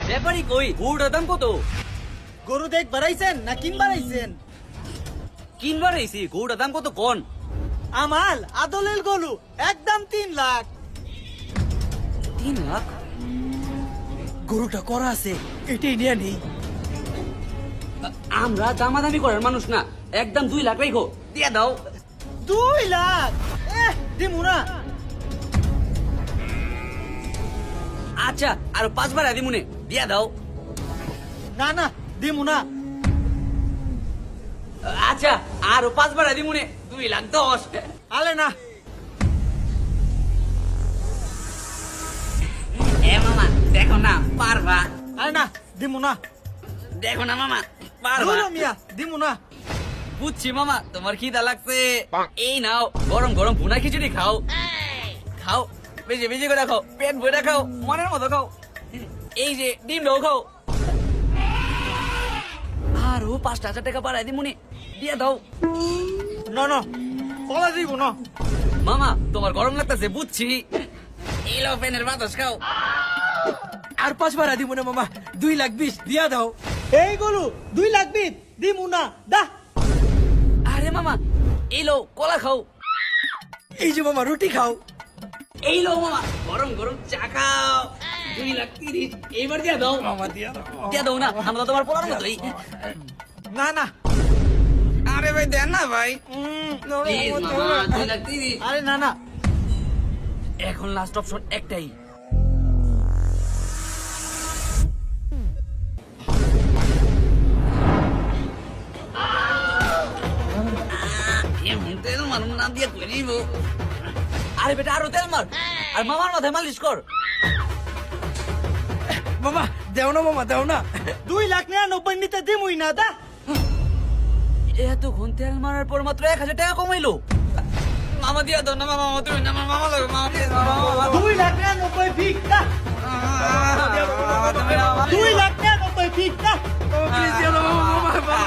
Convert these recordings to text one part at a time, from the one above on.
ব্যাপারই কই গরুটার দাম কত? গরু দেখ বাড়াইছেন না কিন বাড়াইছেন? কিনবার আইছি, গরুটার দাম কত কোন? আমাল আদলের গরু একদম 3 লাখ। 3 লাখ? গরুটা করা আছে, এটাই নিয়ে নেই। আমরা দামাদামি করার মানুষ না, একদম 2 লাখ রাখো, দিয়া দাও। 2 লাখ দিমু না। আচ্ছা আর 5 বার দিমুনে, দিয়া দাও। না না দিমু না। আচ্ছা আর 5 বার দিমুনে, 2 লাখ 10। আলে না। এ মামা দেখো না পারবা। আলে না দিমু না। দেখো না মামা পারবা। দূর মিয়া দিমু না। বুঝছি মামা, তোমার খিদা লাগছে, এই নাও গরম গরম ভুনা খিচুড়ি খাও। খাও বেশি বেশি করে খাও, পেট ভরে খাও, মনের মতো খাও। এই যে ডিমটাও খাও। আরো 5,000 টাকা বাড়াই দিমুনি, দিয়ে দাও। না না কলা দিব না। মামা তোমার গরম লাগতেছে বুঝছি, এই লো ফ্যানের বাতাস খাও। আর 5 বার দিব না মামা, 2,20,000 দিয়া দাও। এই গরু 2 লাখ বিট দিমু না দা। আরে মামা এই লো কলা খাও। এই যে মামা রুটি খাও। এই লো মামা গরম গরম চা খাও। 2,30,000 এইবার দিয়ে দাও। মামা দিয়া দাও। দিয়ে দাও না, আমরা তোমার পড়ার মতোই। না না আরে ভাই দেন না ভাই, প্লিজ মামা 2,30,000। আরে না না। এখন লাস্ট অপশন একটাই। তেল মারুন না দিয়ে করিব। আরে বেটা আরো তেল মার, আর মামার মাথায় মালিশ কর। মামা দেও না মামা দেও না। 2,99,000 নিতে দিমুই না দা। এতক্ষণ তেল মারার পর মাত্র 1,000 টাকা কমাইলো। মামা দিয়া দাও না মামা, তুমি না মামা লাগে মামা, প্লিজ মামা। 2,99,000 ফিক দা। 2,99,000 ফিক দা। প্লিজ দিয়া দাও মামা।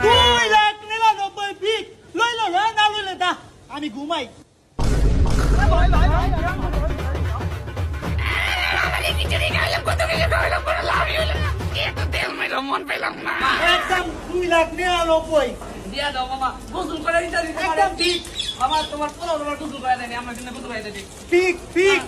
2,99,000 ফিক লইলো না লইলে দা। আমি ঘুমাই। মন পেলাম না। একদম 2,99,000। দিয়া দাও মামা, গোসল করে দিতে। একদম ঠিক। মামা তোমার পোলা তোমার গোসল করে দেয়নি, আমরা কিন্তু গোসল করে দিই। ফিক ফিক।